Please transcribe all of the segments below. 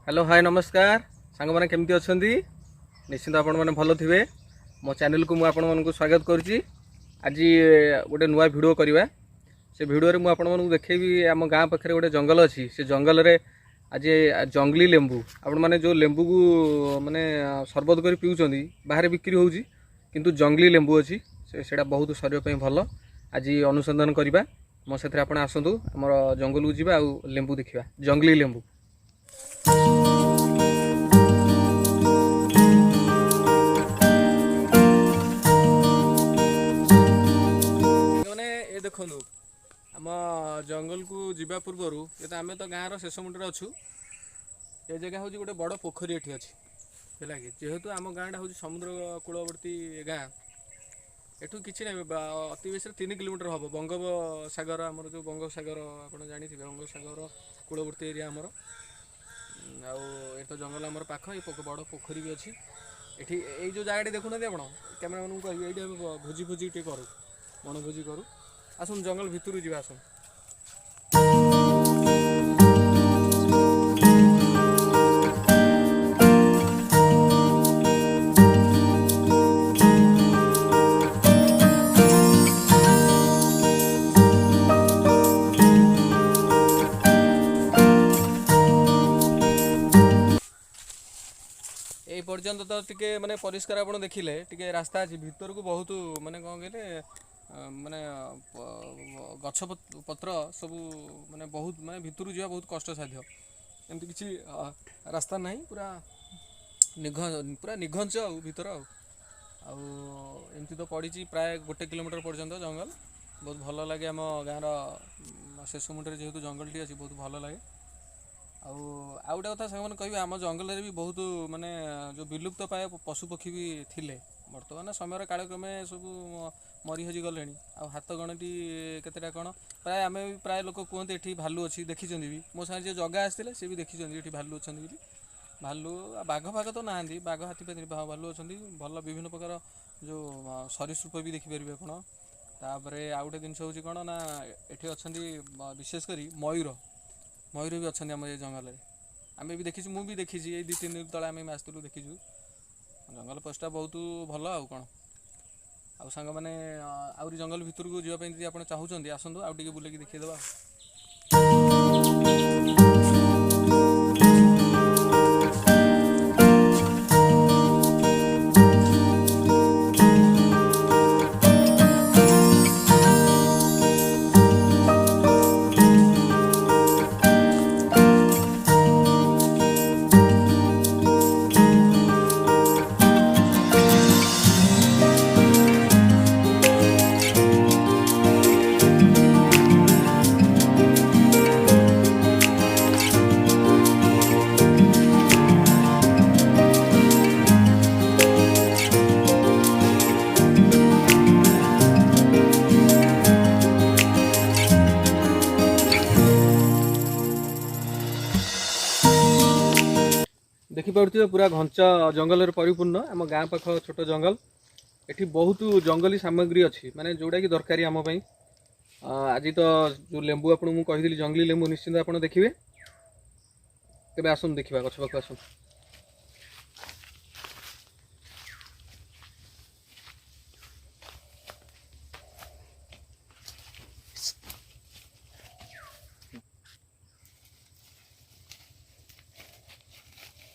Hello hi नमस्कार सांग मैंने केमती अच्छा निश्चिंत आपण मैंने भल थे मो चैनल को मुझे स्वागत करुच्ची। आज गोटे नुआ भिड करवा से भिडियो मुझे आपको देखेबी आम गाँ पाखे गोटे जंगल अच्छी से जंगल रे आज जंगली लेंबू आपण मैंने जो लेंबू को माने सरबत कर पिउछंदी बाहर बिक्री होउची किंतु जंगली लेंबू अच्छी से बहुत शरीर पे भल। आज अनुसंधान करवा मो से आप आसतु आम जंगल को जावा लेंबू देखा जंगली लेंबू। ये देखु आम जंगल को जीवा पूर्वर ये तो आम तो गाँव शेष मुंडे अच्छू ये जगह हूँ गोटे बड़ पोखरी ये अच्छी है कि जेहेतु आम गाँटा हूँ समुद्र कूलवर्ती गाँ एठू कि अति बेस 3 किलोमीटर हम बंगोपसागर आमर जो बंगोपसागर आप जानी बंगोपसागर कूलवर्ती एरिया आमर ये तो जंगल आमर पाख ये बड़ पोखरी भी अच्छी ये जो जगह देखुना आप कैमेरा मैन को कह ये भोजी भोजी टे करूँ वनभोजी करूँ आसन जंगल भितर जी आसन। ये पर्यंत तो टिके माने परिष्कार आप देखिले टिके रास्ता अच्छी भितर को बहुत माने कौन कहले माने गछ पत्र सबू माने बहुत माने भितर जावा बहुत कष्ट साध्य एमती किसी रास्ता नहीं पूरा निघंच भितर आमती तो पड़ी प्राय 1 किलोमीटर पर्यंत जंगल बहुत भल लगे आम गाँव शेष मुंडे जेहेतु जंगल टी अच्छी बहुत भल लगे। आउ गोटे कथा सांग कह आम जंगल भी बहुत माने जो विलुप्त पाए पशुपक्षी भी थिले बर्तमान समय कालक्रमे सब मरी हजी गले आ हाथ गणती केतेटा कौन प्राय आम भी प्राय लोक कहते ये भालू अच्छी देखी भी मो सागर जो जगह आसते सी भी देखी ये भालू अच्छा भालू बाघ फाघ तो ना बाघ हाथी भालू अच्छा भल विभिन्न प्रकार जो सरीसृप भी देखिपारे आपड़ आउ गोटे जिन हूँ कौन ना ये अच्छा विशेषकर मयूर मयूर भी अच्छा आम ये जंगल आम भी देखी मुझे देखी ये 2-3 दिन तले आम आसलु देखीचु जंगल पोस्टा बहुत भल आउ कौन आउ सांग मैंने आउरी जंगल भितर को जावाई आप चाहूँगी आसतु आउ टे बुलेकी देखीदेवा। देखिपे पूरा घंच जंगल परिपूर्ण आम गाँ पाख छोट जंगल एठी बहुत जंगली सामग्री अच्छी माने जोड़ा कि दरकारी आम आज तो जो लेंबू आपको कही जंगली लेंबू निश्चिंत आप देखिए तेज आसन देखा गछ पाख आसन।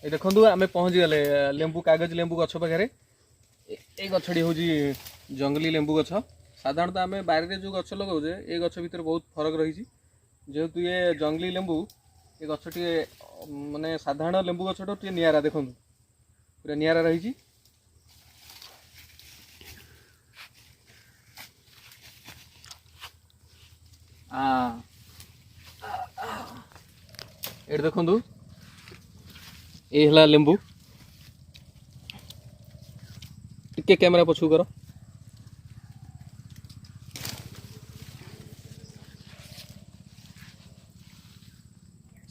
ये देखु आम पहुँच गले लेंबू कागज लेंबू गछ पाखे ये गछटी हूँ जंगली लेंबू गछ साधारणतः आम बारे जो गछ लगाऊे ये गछ भितर बहुत फरक रही जेहेतु ये जंगली लेंबू ये गछटी माने साधारण लेंबू गछ टे निरा देखु पूरा निरा रही। ये देखु ये है लेंबू टिके कैमरा पछू कर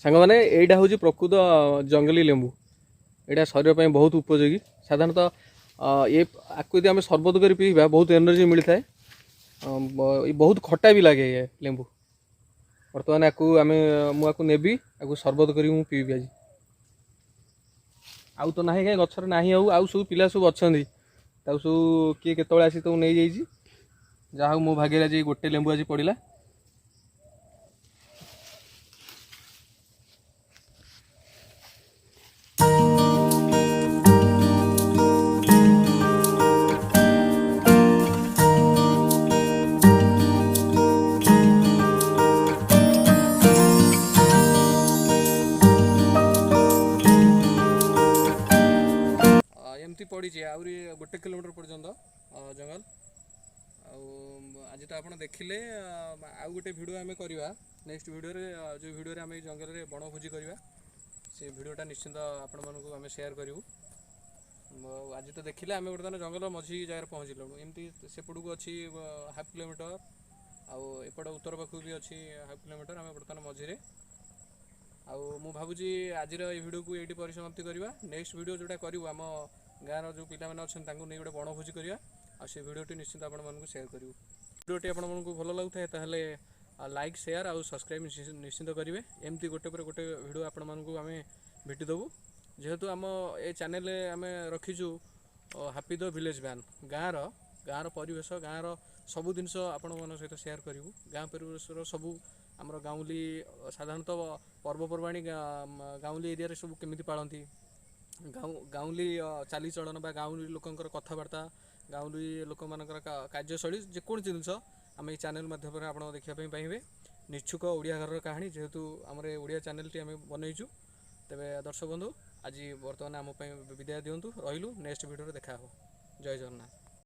सांग मैंने यहाँ हूँ प्रकृत जंगली लेंबू यहाँ शरीर पर बहुत उपयोगी साधारणतः ये आपको यदि आम सरबत कर पीवा बहुत एनर्जी मिलता है बहुत खट्टा भी लगे ये लेंबू बर्तमान आपको आम मुझे नेबी आपको सरबत करी पीबी आज। ଆଉ ତ ନାହିଁ କାହିଁ ଗଛରେ ନାହିଁ ଆଉ ସବୁ ପିଲା ସବୁ ଅଛନ୍ତି ତାକୁ ସବୁ କିଏ କେତେବେଳେ ଆସି ତାକୁ ନେଇଯାଇଛି। ଯାହା ହଉ ମୋ ଭାଗ୍ୟରେ ଆଜି ଗୋଟେ ଲେମ୍ବୁ ଆଜି ପଡ଼ିଲା। ଏମିତି ପଡ଼ିଛି ଆହୁରି 1 କିଲୋମିଟର ପର୍ଯ୍ୟନ୍ତ ଜଙ୍ଗଲ। ଆଉ ଆଜି ତ ଆପଣ ଦେଖିଲେ, ଆଉ ଗୋଟେ ଭିଡ଼ିଓ ଆମେ କରିବା ନେକ୍ସଟ ଭିଡ଼ିଓରେ, ଯେଉଁ ଭିଡ଼ିଓରେ ଆମେ ଏଇ ଜଙ୍ଗଲରେ ବଣଭୋଜି କରିବା ସେ ଭିଡ଼ିଓଟା ନିଶ୍ଚିନ୍ତ ଆପଣମାନଙ୍କୁ ଆମେ ସେୟାର କରିବୁ। ଆଜି ତ ଦେଖିଲେ ଆମେ ବର୍ତ୍ତମାନ ଜଙ୍ଗଲ ମଝି ଜାଗାରେ ପହଞ୍ଚିଲୁଣୁ। ଏମିତି ସେପଟକୁ ଅଛି 1/2 କିଲୋମିଟର, ଆଉ ଏପଟ ଉତ୍ତର ପାଖକୁ ବି ଅଛି 1/2 କିଲୋମିଟର। ଆମେ ବର୍ତ୍ତମାନ ମଝିରେ। ଆଉ ମୁଁ ଭାବୁଛି ଆଜିର ଏଇ ଭିଡ଼ିଓକୁ ଏଇଠି ପରିସମାପ୍ତି କରିବା। ନେକ୍ସଟ ଭିଡ଼ିଓ ଯେଉଁଟା କରିବୁ ଆମ ଗାଁର ଯେଉଁ ପିଲାମାନେ ଅଛନ୍ତି ତାଙ୍କୁ ନେଇ ଗୋଟେ ବଣଭୋଜି କରିବା, ଆଉ ସେ ଭିଡ଼ିଓଟି ନିଶ୍ଚିତ ଆପଣମାନଙ୍କୁ ସେୟାର କରିବୁ। ଭିଡ଼ିଓଟି ଆପଣମାନଙ୍କୁ ଭଲ ଲାଗୁଥାଏ ତାହେଲେ ଲାଇକ୍, ସେୟାର ଆଉ ସବସ୍କ୍ରାଇବ୍ ନିଶ୍ଚିନ୍ତ କରିବେ। ଏମିତି ଗୋଟେ ପରେ ଗୋଟେ ଭିଡ଼ିଓ ଆପଣମାନଙ୍କୁ ଆମେ ଭେଟିଦେବୁ। ଯେହେତୁ ଆମ ଏ ଚ୍ୟାନେଲରେ ଆମେ ରଖିଛୁ ହାପି ଦ ଭିଲେଜ ଭ୍ୟାନ୍, ଗାଁର ପରିବେଶ, ଗାଁର ସବୁ ଜିନିଷ ଆପଣମାନଙ୍କ ସହିତ ସେୟାର କରିବୁ। ଗାଁ ପରିବେଶର ସବୁ ଆମର ଗାଉଁଲି, ସାଧାରଣତଃ ପର୍ବପର୍ବାଣି ଗାଉଁଲି ଏରିଆରେ ସବୁ କେମିତି ପାଳନ୍ତି, ଗାଉଁଲି ଚାଲିଚଳନ ବା ଗାଉଁଲି ଲୋକଙ୍କର କଥାବାର୍ତ୍ତା, ଗାଉଁଲି ଲୋକମାନଙ୍କର କାର୍ଯ୍ୟଶୈଳୀ, ଯେକୌଣସି ଜିନିଷ ଆମେ ଏଇ ଚ୍ୟାନେଲ ମାଧ୍ୟମରେ ଆପଣ ଦେଖିବା ପାଇଁ ପାଇବେ। ନିଚ୍ଛୁକ ଓଡ଼ିଆ ଘରର କାହାଣୀ, ଯେହେତୁ ଆମର ଏ ଓଡ଼ିଆ ଚ୍ୟାନେଲଟି ଆମେ ବନେଇଛୁ। ତେବେ ଦର୍ଶକ ବନ୍ଧୁ, ଆଜି ବର୍ତ୍ତମାନ ଆମ ପାଇଁ ବିଦାୟ ଦିଅନ୍ତୁ। ରହିଲୁ, ନେକ୍ସଟ ଭିଡ଼ିଓରେ ଦେଖା ହେବ। ଜୟ ଜଗନ୍ନାଥ।